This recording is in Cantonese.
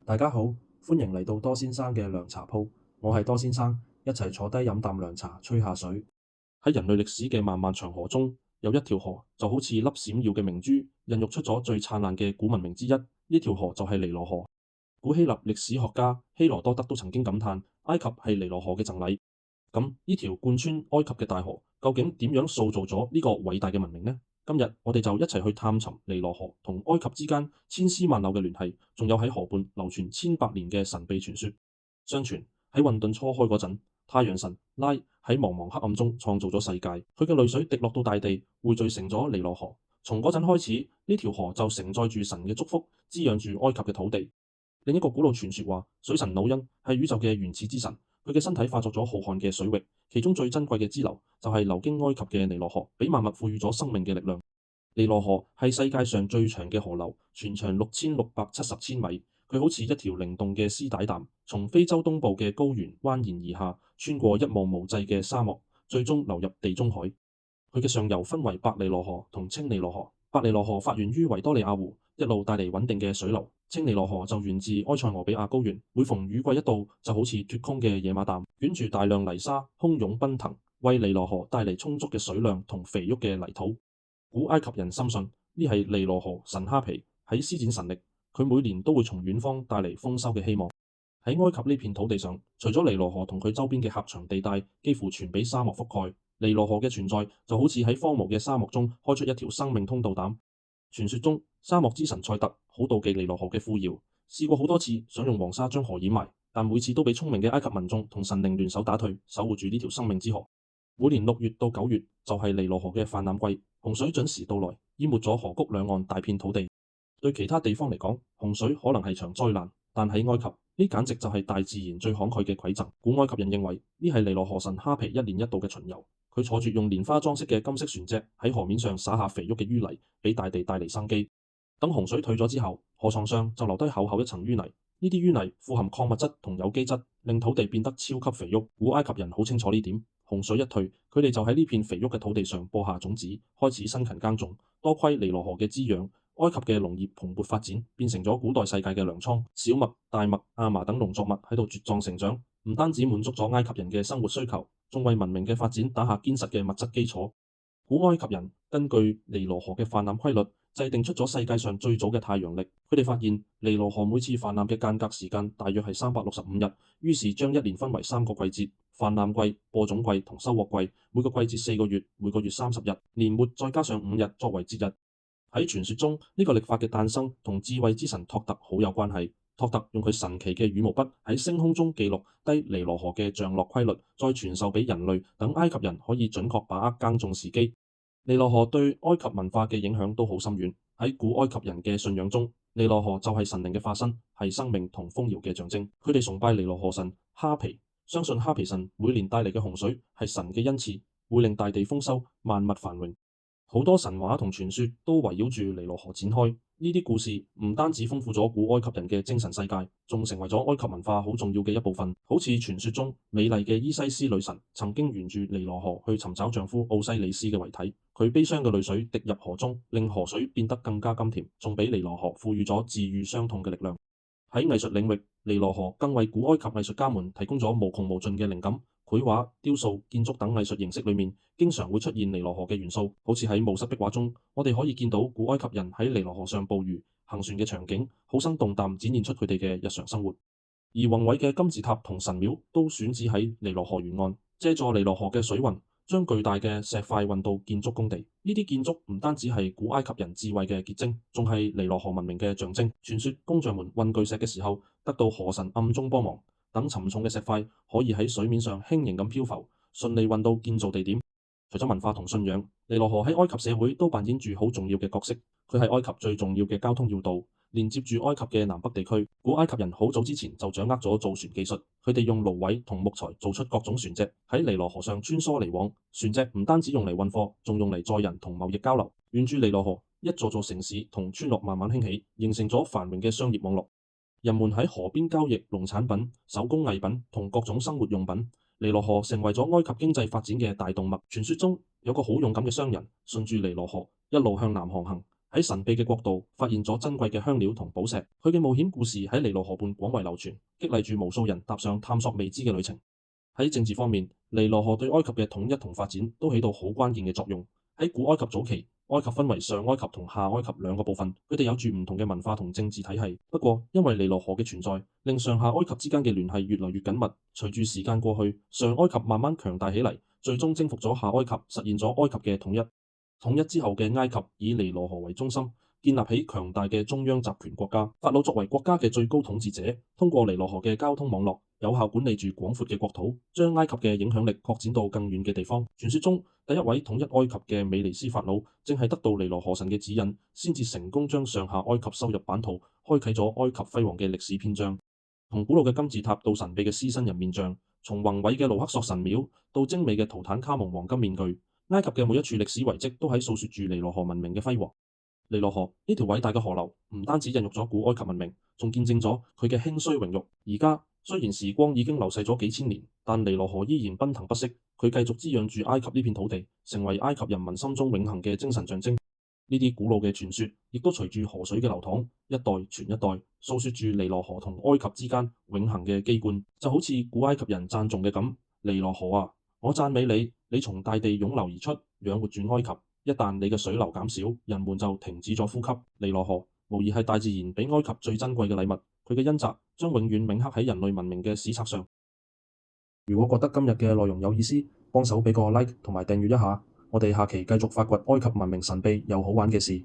大家好，歡迎嚟到多先生嘅涼茶鋪，我係多先生，一齊坐低飲啖涼茶，吹下水。喺人類歷史嘅漫漫長河中，有一條河就好似粒閃耀嘅明珠，孕育出咗最燦爛嘅古文明之一。呢條河就係尼羅河。古希臘歷史學家希羅多德都曾經感嘆，埃及係尼羅河嘅贈禮。咁呢條貫穿埃及嘅大河，究竟點樣塑造咗呢個偉大嘅文明呢？今日我哋就一齊去探尋尼羅河同埃及之間千絲萬縷嘅聯繫，仲有喺河畔流傳千百年嘅神秘傳說。相傳喺混沌初開嗰陣，太陽神拉喺茫茫黑暗中創造咗世界，佢嘅淚水滴落到大地，匯聚成咗尼羅河。從嗰陣開始，呢條河就承載住神嘅祝福，滋養住埃及嘅土地。另一個古老傳說話，水神努恩係宇宙嘅原始之神，佢嘅身體化作咗浩瀚嘅水域，其中最珍貴嘅支流就係流經埃及嘅尼羅河，俾萬物賦予咗生命嘅力量。尼羅河係世界上最長嘅河流，全長6670千米。佢好似一條靈動嘅絲帶彈，從非洲東部嘅高原蜿蜒而下，穿過一望無際嘅沙漠，最終流入地中海。佢嘅上游分為白尼羅河同青尼羅河。白尼羅河發源於維多利亞湖，一路帶嚟穩定嘅水流。青尼羅河就源自埃塞俄比亞高原，每逢雨季一到，就好似脫空嘅野馬啖，捲住大量泥沙，洶湧奔騰，為尼羅河帶嚟充足嘅水量同肥沃嘅泥土。古埃及人深信呢係尼羅河神哈皮喺施展神力，佢每年都會從遠方帶嚟豐收嘅希望。喺埃及呢片土地上，除咗尼羅河同佢周邊嘅狹長地帶幾乎全俾沙漠覆蓋，尼羅河嘅存在就好似喺荒蕪嘅沙漠中開出一條生命通道膽。傳說中，沙漠之神塞特好妒忌尼羅河嘅富饒，試過好多次想用黃沙將河掩埋，但每次都被聰明嘅埃及民眾同神靈聯手打退，守護住呢條生命之河。每年6月到9月就係尼羅河嘅泛濫季，洪水準時到來，淹沒咗河谷兩岸大片土地。對其他地方嚟講，洪水可能係場災難，但喺埃及呢簡直就係大自然最慷慨嘅饋贈。古埃及人認為呢係尼羅河神哈皮一年一度嘅巡遊，佢坐住用蓮花裝飾嘅金色船隻喺河面上灑下肥沃嘅淤泥，俾大地帶嚟生機。等洪水退咗之後，河床上就留低厚厚一層淤泥，呢啲淤泥富含礦物質同有機質，令土地變得超級肥沃。古埃及人好清楚呢點。洪水一退，佢哋就喺呢片肥沃嘅土地上播下種子，開始辛勤耕種。多虧尼羅河嘅滋養，埃及嘅農業蓬勃發展，變成咗古代世界嘅糧倉。小麥、大麥、亞麻等農作物喺度茁壯成長，唔單止滿足咗埃及人嘅生活需求，仲為文明嘅發展打下堅實嘅物質基礎。古埃及人根據尼羅河嘅泛濫規律，制定出咗世界上最早嘅太陽曆。佢哋發現尼羅河每次泛濫嘅間隔時間大約係365日，於是將一年分為3個季節：泛濫季、播種季同收穫季。每個季節4個月，每個月30日，年末再加上5日作為節日。喺傳說中，呢個曆法嘅誕生同智慧之神托特好有關係。托特用佢神奇嘅羽毛筆喺星空中記錄低尼羅河嘅漲落規律，再傳授俾人類，等埃及人可以準確把握耕種時機。尼羅河對埃及文化嘅影響都好深遠。喺古埃及人嘅信仰中，尼羅河就係神靈嘅化身，係生命同豐饒嘅象徵。佢哋崇拜尼羅河神哈皮，相信哈皮神每年帶嚟嘅洪水係神嘅恩賜，會令大地豐收，萬物繁榮。好多神話同傳說都圍繞住尼羅河展開。呢啲故事唔單止豐富咗古埃及人嘅精神世界，仲成為咗埃及文化好重要嘅一部分。好似傳說中美麗嘅伊西斯女神曾經沿住尼羅河去尋找丈夫奧西里斯嘅遺體，佢悲傷嘅淚水滴入河中，令河水變得更加甘甜，仲俾尼羅河賦予咗治愈傷痛嘅力量。喺藝術領域，尼羅河更為古埃及藝術家們提供咗無窮無盡嘅靈感。繪畫、雕塑、建築等藝術形式裏面，經常會出現尼羅河嘅元素。好似喺墓室壁畫中，我哋可以見到古埃及人喺尼羅河上捕魚、行船嘅場景，好生動盪展現出佢哋嘅日常生活。而宏偉嘅金字塔同神廟都選址喺尼羅河沿岸，借助尼羅河嘅水運，將巨大嘅石塊運到建築工地。呢啲建築唔單止係古埃及人智慧嘅結晶，仲係尼羅河文明嘅象徵。傳說工匠們運巨石嘅時候，得到河神暗中幫忙，等沉重嘅石塊可以喺水面上輕盈咁漂浮，順利運到建造地點。除咗文化同信仰，尼羅河喺埃及社會都扮演住好重要嘅角色。佢係埃及最重要嘅交通要道，連接住埃及嘅南北地區。古埃及人好早之前就掌握咗造船技術，佢哋用蘆葦同木材做出各種船隻，喺尼羅河上穿梭嚟往。船隻唔單止用嚟運貨，仲用嚟載人同貿易交流。沿住尼羅河，一座座城市同村落慢慢興起，形成咗繁榮嘅商業網絡。人們喺河邊交易農產品、手工藝品同各種生活用品。尼羅河成為咗埃及經濟發展嘅大動脈。傳說中有個好勇敢嘅商人，順住尼羅河一路向南航行，喺神秘嘅國度發現咗珍貴嘅香料同寶石。佢嘅冒險故事喺尼羅河畔廣為流傳，激勵住無數人踏上探索未知嘅旅程。喺政治方面，尼羅河對埃及嘅統一同發展都起到好關鍵嘅作用。喺古埃及早期，埃及分為上埃及同下埃及兩個部分，佢哋有住唔同嘅文化同政治體系。不過，因為尼羅河嘅存在，令上下埃及之間嘅聯繫越來越緊密。隨住時間過去，上埃及慢慢強大起嚟，最終征服咗下埃及，實現咗埃及嘅統一。統一之後嘅埃及以尼羅河為中心，建立起強大嘅中央集權國家。法老作為國家嘅最高統治者，通過尼羅河嘅交通網絡，有效管理住廣闊嘅國土，將埃及嘅影響力擴展到更遠嘅地方。傳說中，第一位統一埃及嘅美尼斯法老，正係得到尼羅河神嘅指引，先至成功將上下埃及收入版圖，開啟咗埃及輝煌嘅歷史篇章。從古老嘅金字塔到神秘嘅獅身人面像，從宏偉嘅盧克索神廟到精美嘅圖坦卡蒙黃金面具，埃及嘅每一處歷史遺跡都喺訴說住尼羅河文明嘅輝煌。尼羅河呢條偉大嘅河流，唔單止孕育咗古埃及文明，仲見證咗佢嘅興衰榮辱。而家雖然時光已經流逝咗幾千年，但尼羅河依然奔騰不息，佢繼續滋養住埃及呢片土地，成為埃及人民心中永恆嘅精神象徵。呢啲古老嘅傳說，亦都隨住河水嘅流淌，一代傳一代，訴說住尼羅河同埃及之間永恆嘅羈絆。就好似古埃及人讚頌嘅咁：尼羅河啊，我讚美你，你從大地湧流而出，養活住埃及。一旦你嘅水流減少，人們就停止咗呼吸。尼羅河無疑係大自然俾埃及最珍貴嘅禮物，佢嘅恩澤將永遠銘刻喺人類文明嘅史冊上。如果覺得今日嘅內容有意思，幫手俾個 like 同埋訂閱一下，我哋下期繼續發掘埃及文明神秘又好玩嘅事。